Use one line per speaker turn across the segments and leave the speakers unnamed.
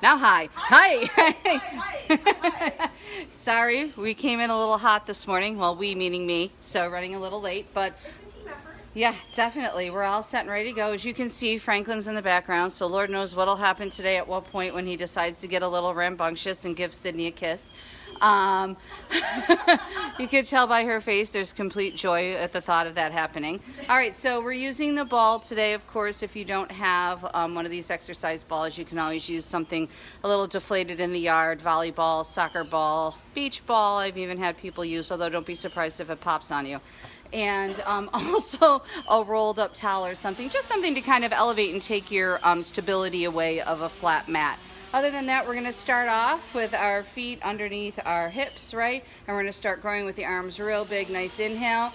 Now hi. Hi. Sorry, we came in a little hot this morning. Well, we meaning me, so running a little late, but
It's a team effort.
yeah, definitely. We're all set and ready to go. As you can see, Franklin's in the background, so Lord knows what'll happen today at what point when he decides to get a little rambunctious and give Sydney a kiss. You could tell by her face there's complete joy at the thought of that happening. All right, so we're using the ball today. Of course, if you don't have one of these exercise balls, you can always use something a little deflated in the yard, volleyball, soccer ball, beach ball. I've even had people use, although don't be surprised if it pops on you. And also a rolled up towel or something, just something to kind of elevate and take your stability away of a flat mat. Other than that, we're going to start off with our feet underneath our hips, right? And we're going to start growing with the arms real big. Nice inhale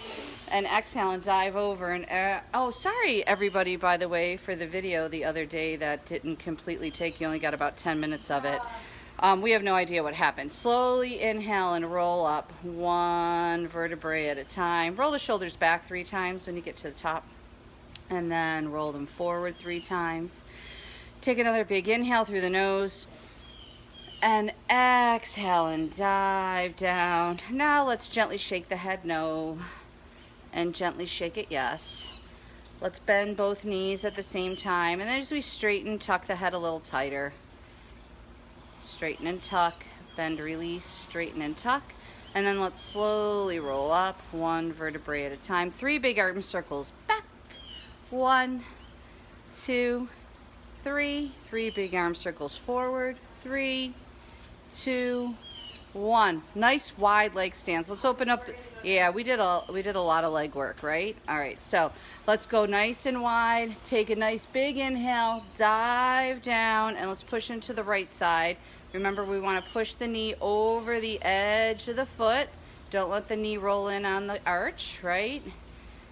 and exhale and dive over. And oh, sorry everybody, by the way, for the video the other day that didn't completely take. You only got about 10 minutes of it. We have no idea what happened. Slowly inhale and roll up one vertebrae at a time. Roll the shoulders back 3 times when you get to the top. And then roll them forward 3 times. Take another big inhale through the nose. And exhale and dive down. Now let's gently shake the head no. And gently shake it yes. Let's bend both knees at the same time. And then as we straighten, tuck the head a little tighter. Straighten and tuck, bend, release, straighten and tuck. And then let's slowly roll up one vertebrae at a time. 3 big arm circles back. 1, 2, 3. 3 big arm circles forward. 3, 2, 1. Nice wide leg stance. Let's open up. Yeah, we did a lot of leg work, right? All right, so let's go nice and wide. Take a nice big inhale, dive down, and let's push into the right side. Remember, we want to push the knee over the edge of the foot. Don't let the knee roll in on the arch, right?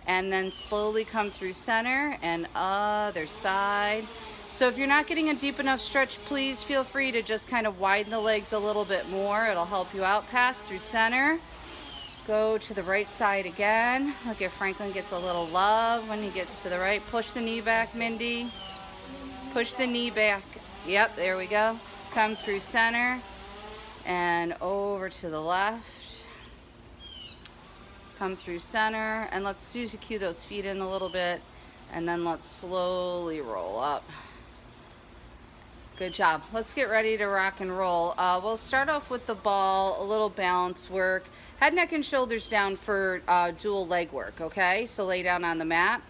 And then slowly come through center and other side. So if you're not getting a deep enough stretch, please feel free to just kind of widen the legs a little bit more. It'll help you out. Pass through center. Go to the right side again. Look at Franklin gets a little love when he gets to the right. Push the knee back, Mindy. Push the knee back. Yep, there we go. Come through center and over to the left. Come through center, and let's cue those feet in a little bit, and then let's slowly roll up. Good job. Let's get ready to rock and roll. We'll start off with the ball, a little balance work. Head, neck, and shoulders down for dual leg work, okay? So lay down on the mat.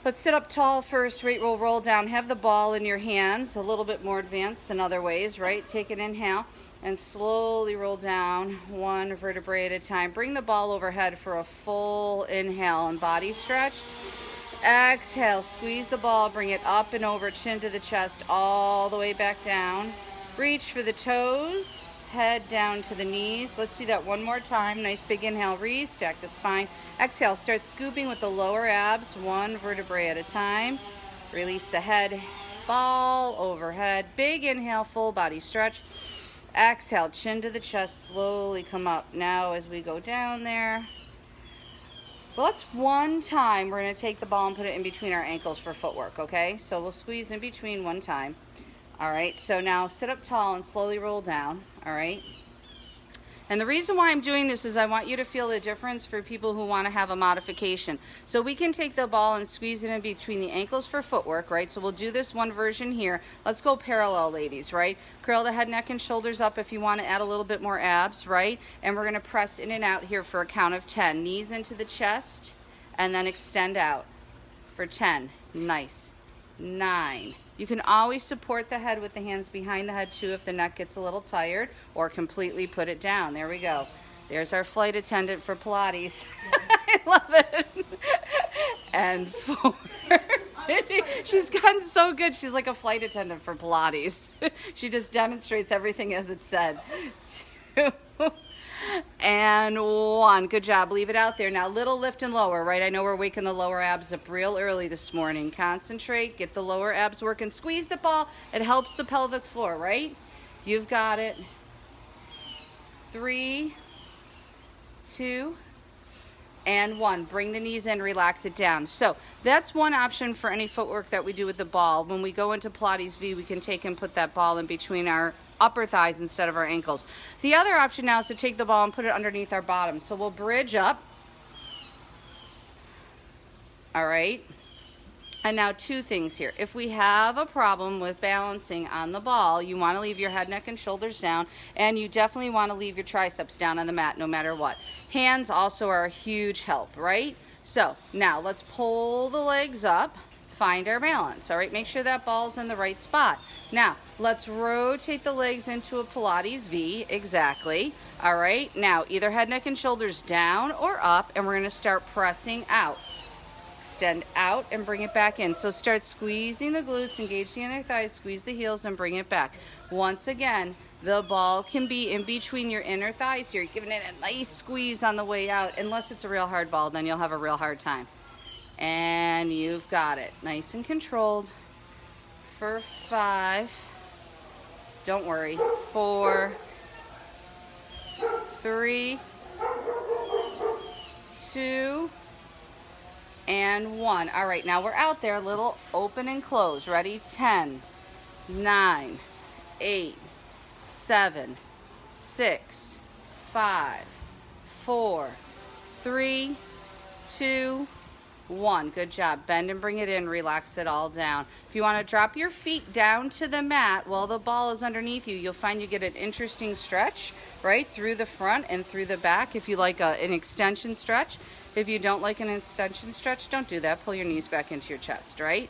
Let's sit up tall first, right? We'll roll down. Have the ball in your hands, a little bit more advanced than other ways, right? Take an inhale and slowly roll down one vertebrae at a time. Bring the ball overhead for a full inhale and body stretch. Exhale, squeeze the ball, bring it up and over, chin to the chest, all the way back down. Reach for the toes, head down to the knees. Let's do that one more time. Nice big inhale, re-stack the spine. Exhale, start scooping with the lower abs, one vertebrae at a time. Release the head, ball overhead. Big inhale, full body stretch. Exhale, chin to the chest, slowly come up. Now as we go down there, well, that's one time. We're going to take the ball and put it in between our ankles for footwork, okay? So we'll squeeze in between one time. All right, so now sit up tall and slowly roll down, all right? And the reason why I'm doing this is I want you to feel the difference for people who want to have a modification. So we can take the ball and squeeze it in between the ankles for footwork, right? So we'll do this one version here. Let's go parallel, ladies, right? Curl the head, neck, and shoulders up if you want to add a little bit more abs, right? And we're going to press in and out here for a count of 10. Knees into the chest, and then extend out for 10. Nice. 9. You can always support the head with the hands behind the head too if the neck gets a little tired, or completely put it down. There we go. There's our flight attendant for Pilates. I love it. And 4. She's gotten so good. She's like a flight attendant for Pilates. She just demonstrates everything as it's said. 2. And 1. Good job. Leave it out there. Now, little lift and lower, right? I know we're waking the lower abs up real early this morning. Concentrate. Get the lower abs working. Squeeze the ball. It helps the pelvic floor, right? You've got it. 3, 2, and 1. Bring the knees in, relax it down. So that's one option for any footwork that we do with the ball. When we go into Pilates V, we can take and put that ball in between our upper thighs instead of our ankles. The other option now is to take the ball and put it underneath our bottom. So we'll bridge up. All right. And now 2 things here. If we have a problem with balancing on the ball, you want to leave your head, neck, and shoulders down, and you definitely want to leave your triceps down on the mat no matter what. Hands also are a huge help, right? So now let's pull the legs up, find our balance, all right? Make sure that ball's in the right spot. Now, let's rotate the legs into a Pilates V, exactly, all right? Now, either head, neck, and shoulders down or up, and we're going to start pressing out. Extend out and bring it back in. So start squeezing the glutes, engage the inner thighs, squeeze the heels, and bring it back. Once again, the ball can be in between your inner thighs here, giving it a nice squeeze on the way out. Unless it's a real hard ball, then you'll have a real hard time. And you've got it. Nice and controlled. For 5. Don't worry. 4, 3, 2, and 1. All right, now we're out there, little open and close. Ready? 10, 9, 8, 7, 6, 5, 4, 3, 2, 1. Good job. Bend and bring it in. Relax it all down. If you want to drop your feet down to the mat while the ball is underneath you, you'll find you get an interesting stretch, right, through the front and through the back if you like an extension stretch. If you don't like an extension stretch, don't do that. Pull your knees back into your chest, right?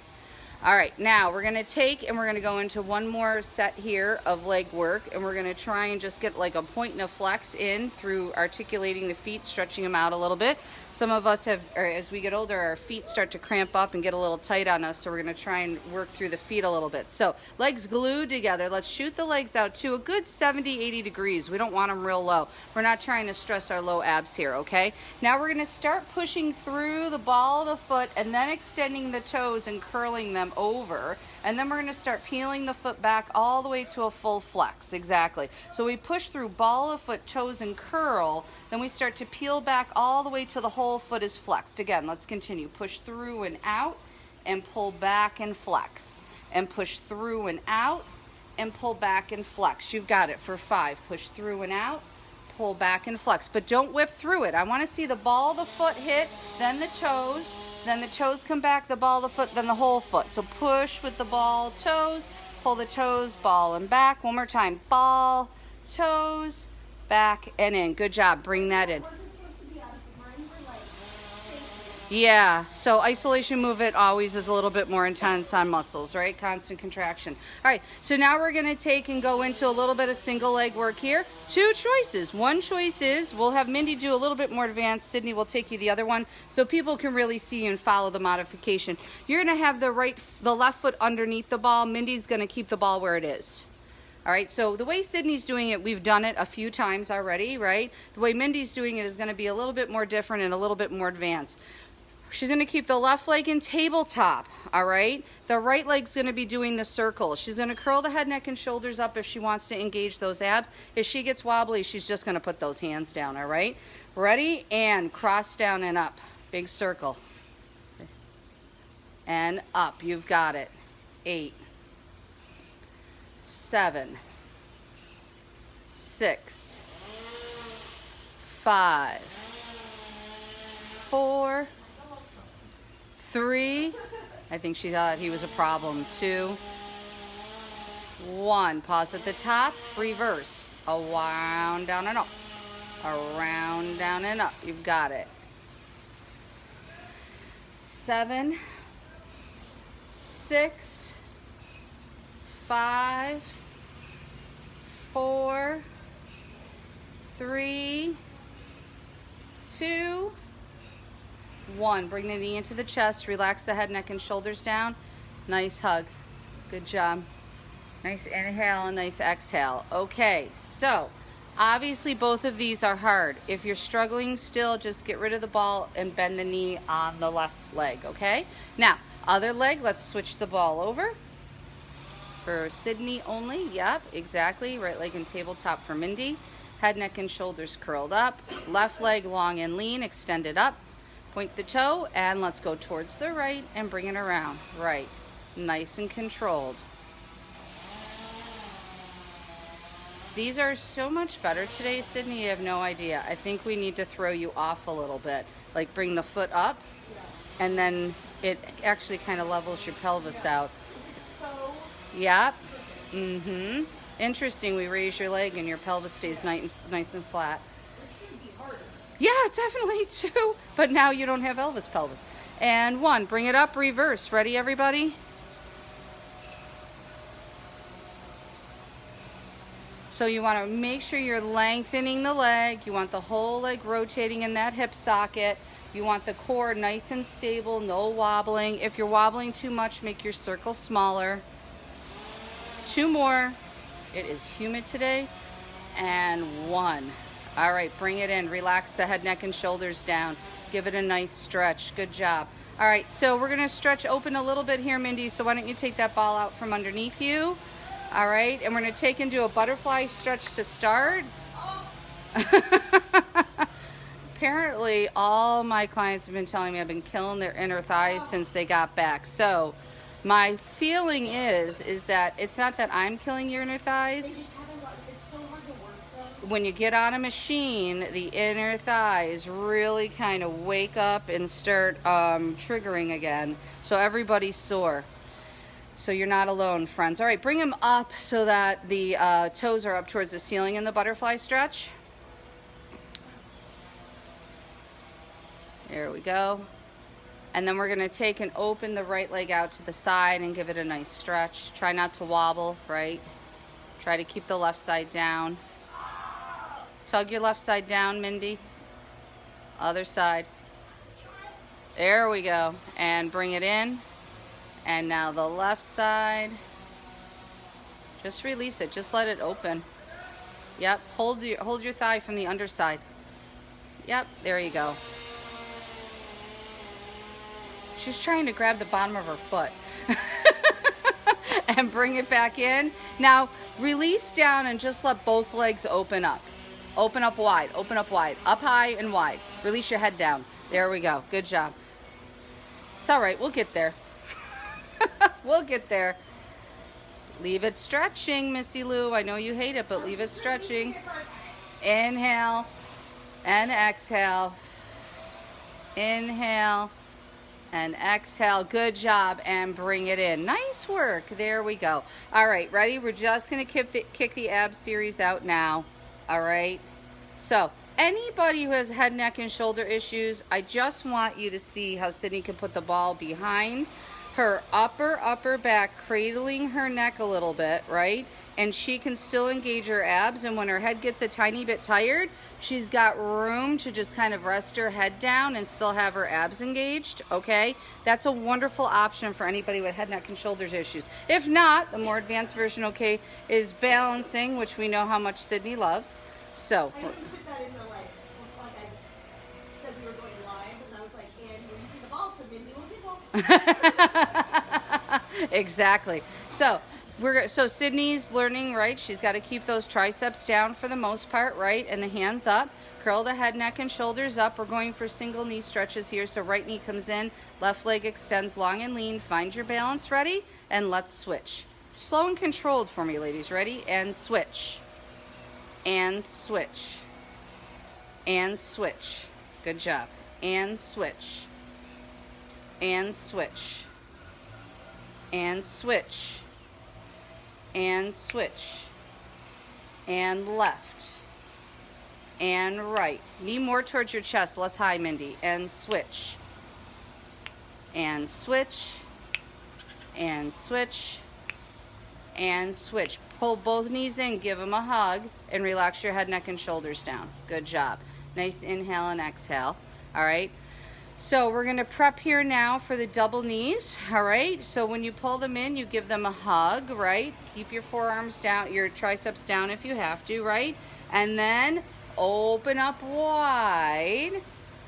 All right, now we're going to take and we're going to go into one more set here of leg work, and we're going to try and just get like a point and a flex in through articulating the feet, stretching them out a little bit. Some of us have, or as we get older, our feet start to cramp up and get a little tight on us, so we're going to try and work through the feet a little bit. So legs glued together. Let's shoot the legs out to a good 70, 80 degrees. We don't want them real low. We're not trying to stress our low abs here, okay? Now we're going to start pushing through the ball of the foot and then extending the toes and curling them over, and then we're going to start peeling the foot back all the way to a full flex. Exactly. So we push through ball of foot, toes, and curl, then we start to peel back all the way till the whole foot is flexed. Again, let's continue. Push through and out and pull back and flex, and push through and out and pull back and flex. You've got it for 5. Push through and out, pull back and flex, but don't whip through it. I want to see the ball of the foot hit, then the toes come back, the ball of the foot, then the whole foot. So push with the ball, toes, pull the toes, ball and back. One more time. Ball, toes, back and in. Good job. Bring that in. Yeah, so isolation movement always is a little bit more intense on muscles, right? Constant contraction. All right, so now we're going to take and go into a little bit of single leg work here. 2 choices. One choice is we'll have Mindy do a little bit more advanced. Sydney will take you the other one so people can really see and follow the modification. You're going to have the left foot underneath the ball. Mindy's going to keep the ball where it is. All right, so the way Sydney's doing it, we've done it a few times already, right? The way Mindy's doing it is going to be a little bit more different and a little bit more advanced. She's going to keep the left leg in tabletop, all right? The right leg's going to be doing the circle. She's going to curl the head, neck, and shoulders up if she wants to engage those abs. If she gets wobbly, she's just going to put those hands down, all right? Ready? And cross down and up. Big circle. And up. You've got it. 8, 7, 6, 5, 4, 3, I think she thought he was a problem. 2, 1. Pause at the top. Reverse. Around, down, and up. Around, down, and up. You've got it. 7, 6, 5, 4, 3, 2, 1. Bring the knee into the chest. Relax the head, neck, and shoulders down. Nice hug. Good job. Nice inhale and nice exhale. Okay, so obviously both of these are hard. If you're struggling still, just get rid of the ball and bend the knee on the left leg, okay? Now, other leg, let's switch the ball over. For Sydney only, yep, exactly. Right leg in tabletop for Mindy. Head, neck, and shoulders curled up. Left leg long and lean, extended up. Point the toe, and let's go towards the right and bring it around. Right. Nice and controlled. These are so much better today, Sydney, you have no idea. I think we need to throw you off a little bit. Like bring the foot up, and then it actually kind of levels your pelvis out. Yep. Mm-hmm. Interesting, we raise your leg and your pelvis stays nice and flat.
It should be harder.
Yeah, definitely too. But now you don't have Elvis pelvis. And one, bring it up, reverse. Ready, everybody? So you want to make sure you're lengthening the leg. You want the whole leg rotating in that hip socket. You want the core nice and stable, no wobbling. If you're wobbling too much, make your circle smaller. 2 more. It is humid today. And 1. All right, bring it in. Relax the head, neck, and shoulders down. Give it a nice stretch. Good job. All right, so we're going to stretch open a little bit here, Mindy. So why don't you take that ball out from underneath you? All right, and we're going to take and do a butterfly stretch to start. Apparently, all my clients have been telling me I've been killing their inner thighs since they got back. So my feeling is that it's not that I'm killing your inner thighs.
They just haven't it's so hard to work them.
When you get on a machine, the inner thighs really kind of wake up and start triggering again. So everybody's sore. So you're not alone, friends. All right, bring them up so that the toes are up towards the ceiling in the butterfly stretch. There we go. And then we're going to take and open the right leg out to the side and give it a nice stretch. Try not to wobble, right? Try to keep the left side down. Tug your left side down, Mindy. Other side. There we go. And bring it in. And now the left side. Just release it. Just let it open. Yep. Hold your thigh from the underside. Yep. There you go. She's trying to grab the bottom of her foot. And bring it back in. Now, release down and just let both legs open up. Open up wide. Open up wide. Up high and wide. Release your head down. There we go. Good job. It's all right. We'll get there. We'll get there. Leave it stretching, Missy Lou. I know you hate it, but leave it stretching. Inhale and exhale. Inhale and exhale. Good job. And bring it in. Nice work. There we go. All right, ready? We're just going to kick the ab series out now. All right? So, anybody who has head, neck, and shoulder issues, I just want you to see how Sydney can put the ball behind her upper back, cradling her neck a little bit, right? And she can still engage her abs, and when her head gets a tiny bit tired, she's got room to just kind of rest her head down and still have her abs engaged, okay? That's a wonderful option for anybody with head, neck, and shoulders issues. If not, the more advanced version, okay, is balancing, which we know how much Sydney loves. So,
I didn't put that in the like I said we were going live, and I was like, and you're using the ball, so Mindy will people.
Exactly. So Sydney's learning, right? She's got to keep those triceps down for the most part, right? And the hands up. Curl the head, neck, and shoulders up. We're going for single knee stretches here. So right knee comes in, left leg extends long and lean. Find your balance, ready? And let's switch. Slow and controlled for me, ladies. Ready? And switch. And switch. And switch. Good job. And switch. And switch. And switch. And switch. And left. And right. Knee more towards your chest, less high, Mindy. And switch. And switch. And switch. And switch. Pull both knees in, give them a hug, and relax your head, neck, and shoulders down. Good job. Nice inhale and exhale. All right. So we're going to prep here now for the double knees. All right. So when you pull them in, you give them a hug, right? Keep your forearms down, your triceps down if you have to, right? And then open up wide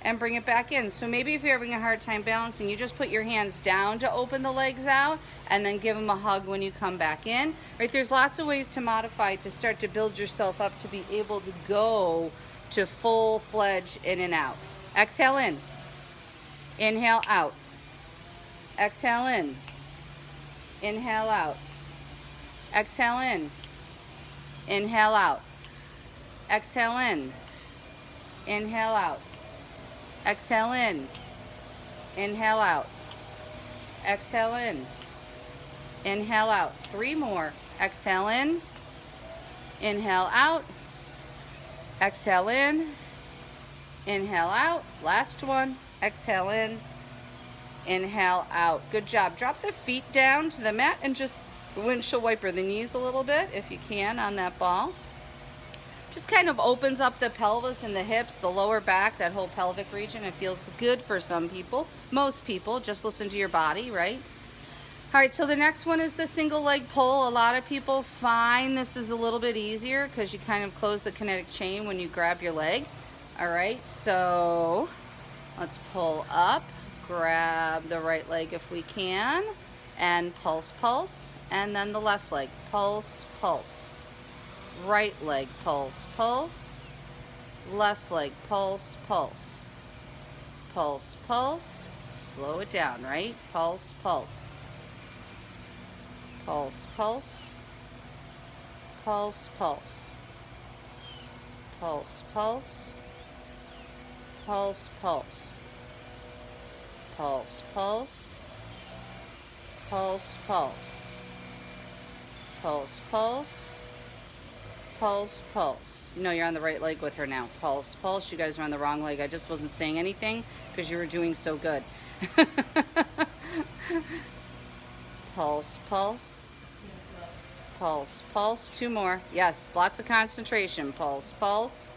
and bring it back in. So maybe if you're having a hard time balancing, you just put your hands down to open the legs out and then give them a hug when you come back in. Right? There's lots of ways to modify to start to build yourself up to be able to go to full-fledged in and out. Exhale in. Inhale out. Exhale in. Inhale out. Exhale in. Inhale out. Exhale in. Inhale out. Exhale in. Inhale out. Exhale in. Inhale out. 3 more. Exhale in. Inhale out. Exhale in. Inhale out. Last one. Exhale in. Inhale out. Good job. Drop the feet down to the mat and just windshield wiper the knees a little bit if you can on that ball. Just kind of opens up the pelvis and the hips, the lower back, that whole pelvic region. It feels good for some people. Most people, just listen to your body, right? All right, so the next one is the single leg pull. A lot of people find this is a little bit easier because you kind of close the kinetic chain when you grab your leg. All right, so let's pull up, grab the right leg if we can, and pulse, pulse, and then the left leg, pulse, pulse. Right leg, pulse, pulse. Left leg, pulse, pulse. Pulse, pulse. Slow it down, right? Pulse, pulse. Pulse, pulse. Pulse, pulse. Pulse, pulse. Pulse, pulse. Pulse, pulse. Pulse, pulse. Pulse, pulse. Pulse, pulse. You know you're on the right leg with her now. Pulse, pulse. You guys are on the wrong leg. I just wasn't saying anything because you were doing so good. Pulse, pulse. Pulse, pulse. 2 more. Yes, lots of concentration. Pulse, pulse.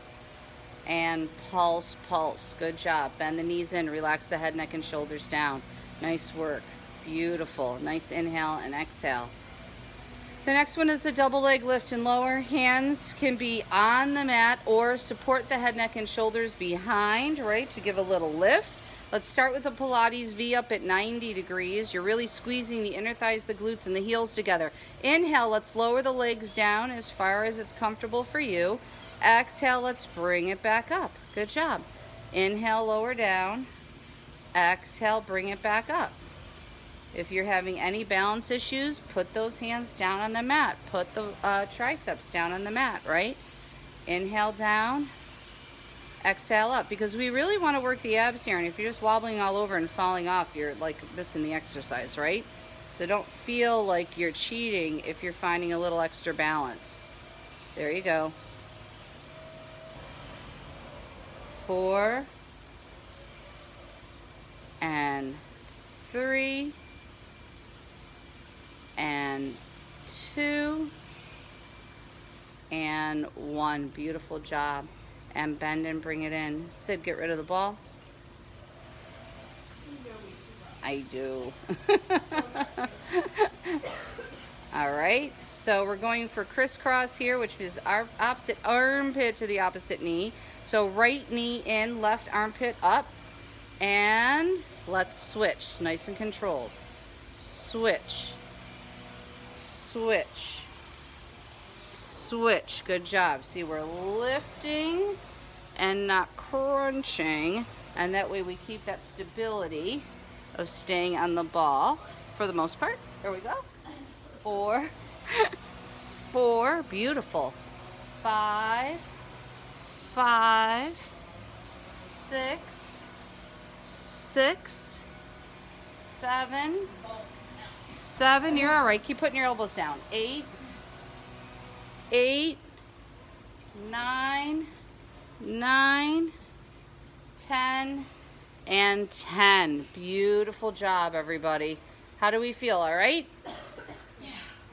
And pulse, pulse. Good job. Bend the knees in. Relax the head, neck, and shoulders down. Nice work. Beautiful. Nice inhale and exhale. The next one is the double leg lift and lower. Hands can be on the mat or support the head, neck, and shoulders behind, right, to give a little lift. Let's start with the Pilates V up at 90 degrees. You're really squeezing the inner thighs, the glutes, and the heels together. Inhale, let's lower the legs down as far as it's comfortable for you. Exhale, let's bring it back up. Good job. Inhale, lower down. Exhale, bring it back up. If you're having any balance issues, put those hands down on the mat. Put the triceps down on the mat, right? Inhale down, exhale up, because we really want to work the abs here. And if you're just wobbling all over and falling off, you're like missing the exercise, right? So don't feel like you're cheating if you're finding a little extra balance. There you go. 4 and 3 and 2 and 1. Beautiful job. And bend and bring it in. Sid, get rid of the ball. I do. All right, so we're going for crisscross here, which is our opposite armpit to the opposite knee. So right knee in, left armpit up, and let's switch. Nice and controlled. Switch. Switch. Switch. Good job. See, we're lifting and not crunching, and that way we keep that stability of staying on the ball for the most part. There we go. 4, 4, beautiful. 5, 5, 6, 6, 7, 7. You're all right. Keep putting your elbows down. 8, 8, 9, 9, 10, and 10. Beautiful job, everybody. How do we feel? All right? Yeah.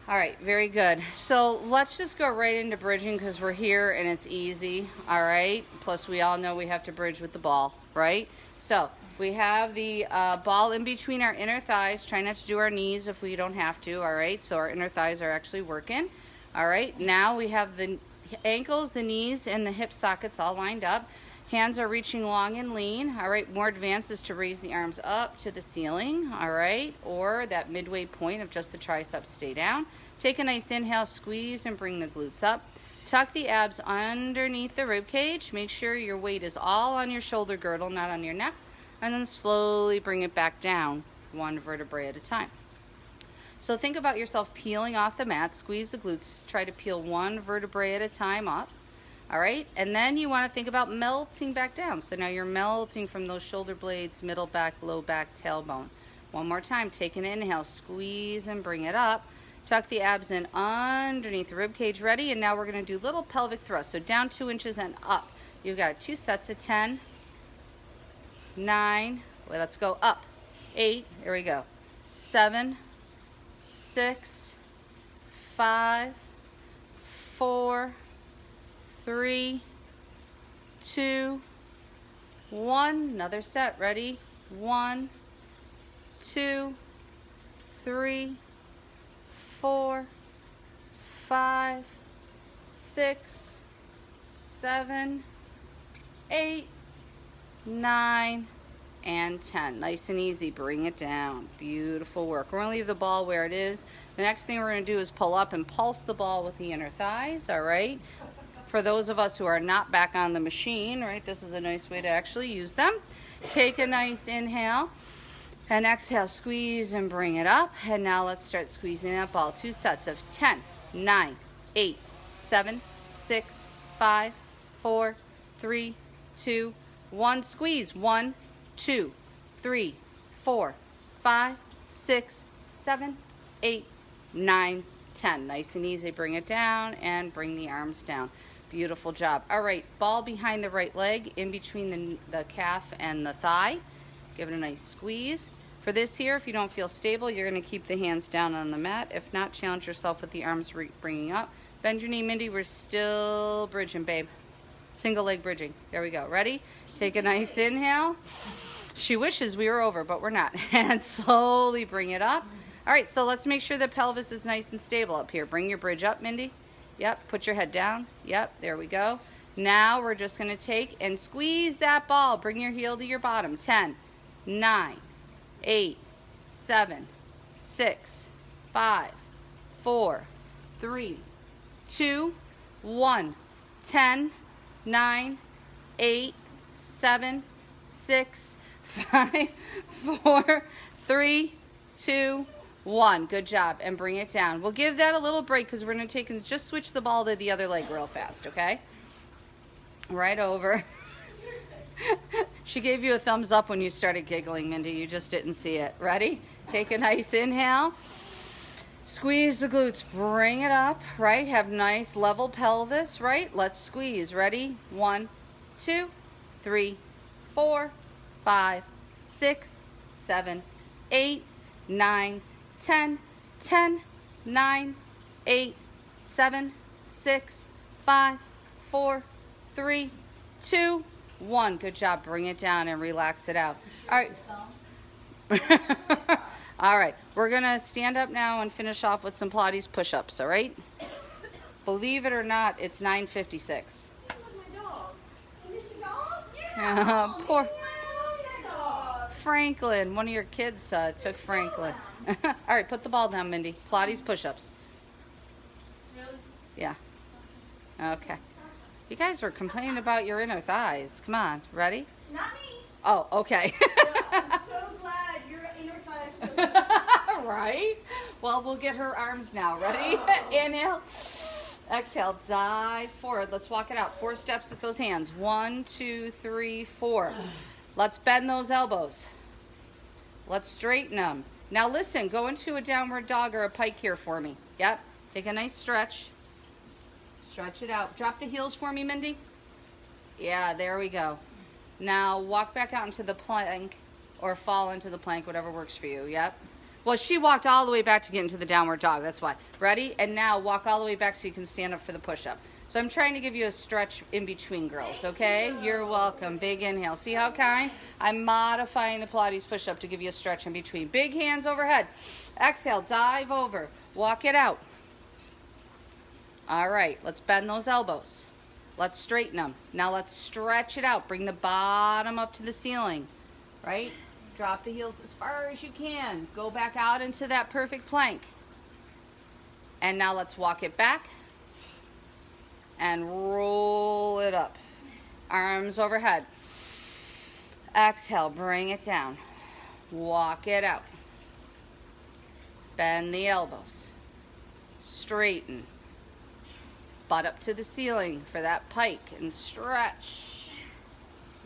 All right, very good. So let's just go right into bridging because we're here and it's easy. All right? Plus, we all know we have to bridge with the ball, right? So we have the ball in between our inner thighs. Try not to do our knees if we don't have to, all right? So our inner thighs are actually working. All right? Now we have the ankles, the knees, and the hip sockets all lined up. Hands are reaching long and lean. All right, more advanced is to raise the arms up to the ceiling, all right, or that midway point of just the triceps stay down. Take a nice inhale, squeeze and bring the glutes up. Tuck the abs underneath the rib cage. Make sure your weight is all on your shoulder girdle, not on your neck, and then slowly bring it back down, one vertebrae at a time. So think about yourself peeling off the mat, squeeze the glutes, try to peel one vertebrae at a time up. All right, and then you want to think about melting back down. So now you're melting from those shoulder blades, middle back, low back, tailbone. One more time, take an inhale, squeeze and bring it up. Tuck the abs in underneath the rib cage, ready? And now we're going to do little pelvic thrusts. So down 2 inches and up. You've got 2 sets of 10, 9, well, let's go up, 8, here we go, 7, 6, 5, 4, 3, 2, 1. Another set. Ready? 1, 2, 3, 4, 5, 6, 7, 8, 9, and 10. Nice and easy. Bring it down. Beautiful work. We're going to leave the ball where it is. The next thing we're going to do is pull up and pulse the ball with the inner thighs. All right. For those of us who are not back on the machine, right, this is a nice way to actually use them. Take a nice inhale and exhale, squeeze and bring it up. And now let's start squeezing that ball. 2 sets of 10, 9, 8, 7, 6, 5, 4, 3, 2, 1. Squeeze. 1, 2, 3, 4, 5, 6, 7, 8, 9, 10. Nice and easy. Bring it down and bring the arms down. Beautiful job. All right, ball behind the right leg, in between the calf and the thigh. Give it a nice squeeze. For this here, if you don't feel stable, you're going to keep the hands down on the mat. If not, challenge yourself with the arms bringing up. Bend your knee, Mindy. We're still bridging, babe. Single leg bridging. There we go. Ready? Take a nice inhale. She wishes we were over, but we're not. And slowly bring it up. All right, so let's make sure the pelvis is nice and stable up here. Bring your bridge up, Mindy. Yep, put your head down. Yep, there we go. Now we're just going to take and squeeze that ball. Bring your heel to your bottom. 10, 9, 8, 7, 6, 5, 4, 3, 2, 1. 10, 9, 8, 7, 6, 5, 4, 3, 2, 1. Good job. And bring it down. We'll give that a little break because we're going to take and just switch the ball to the other leg real fast, okay? Right over. She gave you a thumbs up when you started giggling, Mindy. You just didn't see it. Ready? Take a nice inhale. Squeeze the glutes. Bring it up, right? Have nice level pelvis, right? Let's squeeze. Ready? 1, 2, 3, 4, 5, 6, 7, 8, 9, 10, 10, 9, 8, 7, 6, 5, 4, 3, 2, 1. Good job. Bring it down and relax it out. All right. All right. We're going to stand up now and finish off with some Pilates push-ups, all right? Believe it or not, it's 9:56. Poor Franklin. One of your kids took Franklin. All right, put the ball down, Mindy. Pilates push-ups.
Really?
Yeah. Okay. You guys were complaining about your inner thighs. Come on. Ready?
Not me.
Oh, okay.
I'm so glad your inner thighs.
Right? Well, we'll get her arms now. Ready? Inhale. Exhale. Dive forward. Let's walk it out. 4 steps with those hands. 1, 2, 3, 4. Let's bend those elbows. Let's straighten them. Now listen, go into a downward dog or a pike here for me. Yep. Take a nice stretch. Stretch it out. Drop the heels for me, Mindy. Yeah, there we go. Now walk back out into the plank or fall into the plank, whatever works for you. Yep. Well, she walked all the way back to get into the downward dog. That's why. Ready? And now walk all the way back so you can stand up for the push-up. So I'm trying to give you a stretch in between, girls, okay? You're welcome. Big inhale. See how kind? I'm modifying the Pilates push-up to give you a stretch in between. Big hands overhead. Exhale. Dive over. Walk it out. All right. Let's bend those elbows. Let's straighten them. Now let's stretch it out. Bring the bottom up to the ceiling, right? Drop the heels as far as you can. Go back out into that perfect plank. And now let's walk it back and roll it up. Arms overhead. Exhale, bring it down. Walk it out. Bend the elbows. Straighten. Butt up to the ceiling for that pike and stretch.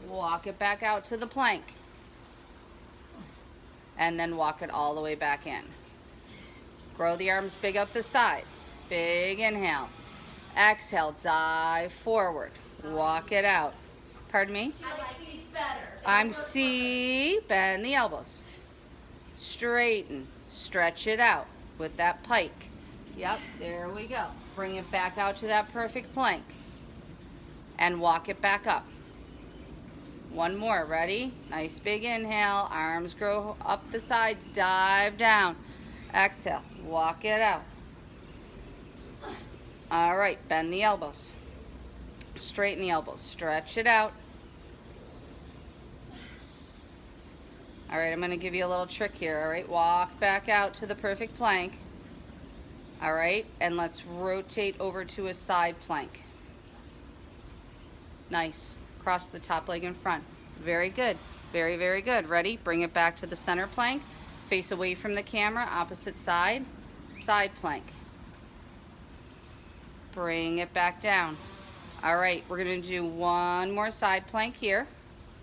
Walk it back out to the plank. And then walk it all the way back in. Grow the arms big up the sides. Big inhale. Exhale, dive forward. Walk it out. Pardon me?
I like these better.
I'm C. Bend the elbows. Straighten. Stretch it out with that pike. Yep, there we go. Bring it back out to that perfect plank. And walk it back up. One more. Ready? Nice big inhale. Arms grow up the sides. Dive down. Exhale. Walk it out. All right. Bend the elbows. Straighten the elbows. Stretch it out. All right. I'm going to give you a little trick here. All right. Walk back out to the perfect plank. All right. And let's rotate over to a side plank. Nice. Cross the top leg in front. Very good. Very, very good. Ready? Bring it back to the center plank. Face away from the camera. Opposite side. Side plank. Bring it back down. All right. We're going to do one more side plank here.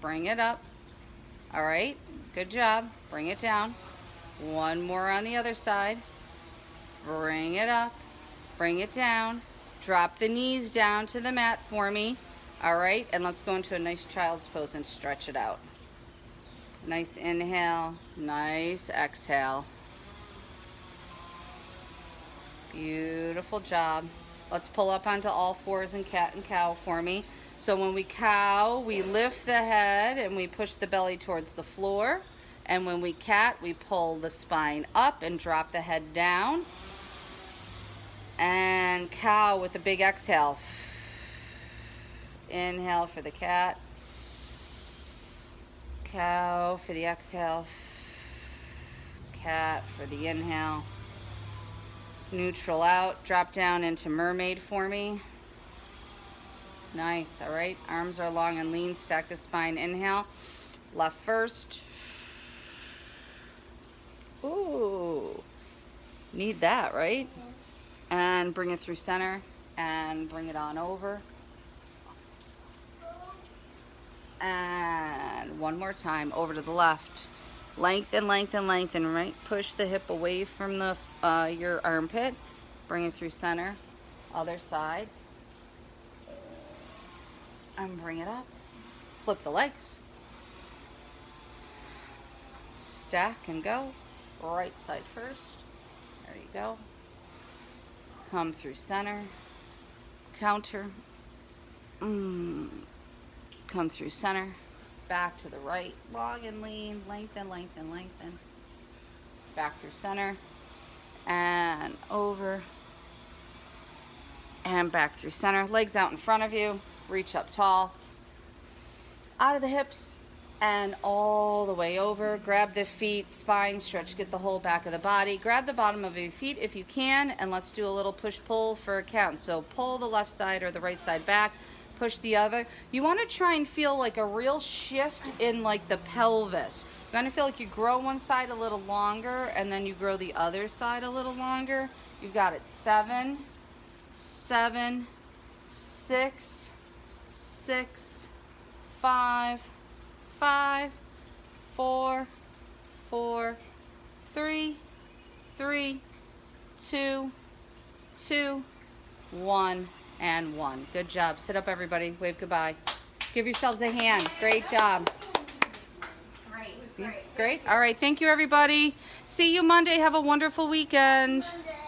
Bring it up. All right. Good job. Bring it down. One more on the other side. Bring it up. Bring it down. Drop the knees down to the mat for me. All right, and let's go into a nice child's pose and stretch it out. Nice inhale, nice exhale. Beautiful job. Let's pull up onto all fours and cat and cow for me. So when we cow, we lift the head and we push the belly towards the floor. And when we cat, we pull the spine up and drop the head down. And cow with a big exhale. Inhale for the cat. Cow for the exhale. Cat for the inhale. Neutral out. Drop down into mermaid for me. Nice. All right. Arms are long and lean. Stack the spine. Inhale. Left first. Ooh. Need that, right? And bring it through center. And bring it on over. And one more time, over to the left. Lengthen, lengthen, lengthen, right? Push the hip away from the your armpit. Bring it through center. Other side. And bring it up. Flip the legs. Stack and go. Right side first. There you go. Come through center. Counter. Come through center, back to the right, long and lean, lengthen, lengthen, lengthen. Back through center, and over, and back through center. Legs out in front of you, reach up tall, out of the hips, and all the way over. Grab the feet, spine stretch, get the whole back of the body. Grab the bottom of your feet if you can, and let's do a little push-pull for a count. So pull the left side or the right side back. Push the other. You want to try and feel like a real shift in like the pelvis. You want to feel like you grow one side a little longer and then you grow the other side a little longer. You've got it. 7, 7, 6, 6, 5, 5, 4, 4, 3, 3, 2, 2, 1. And 1. Good job. Sit up, everybody. Wave goodbye. Give yourselves a hand. Great job.
Great.
Great. All right. Thank you, everybody. See you Monday. Have a wonderful weekend.
Monday.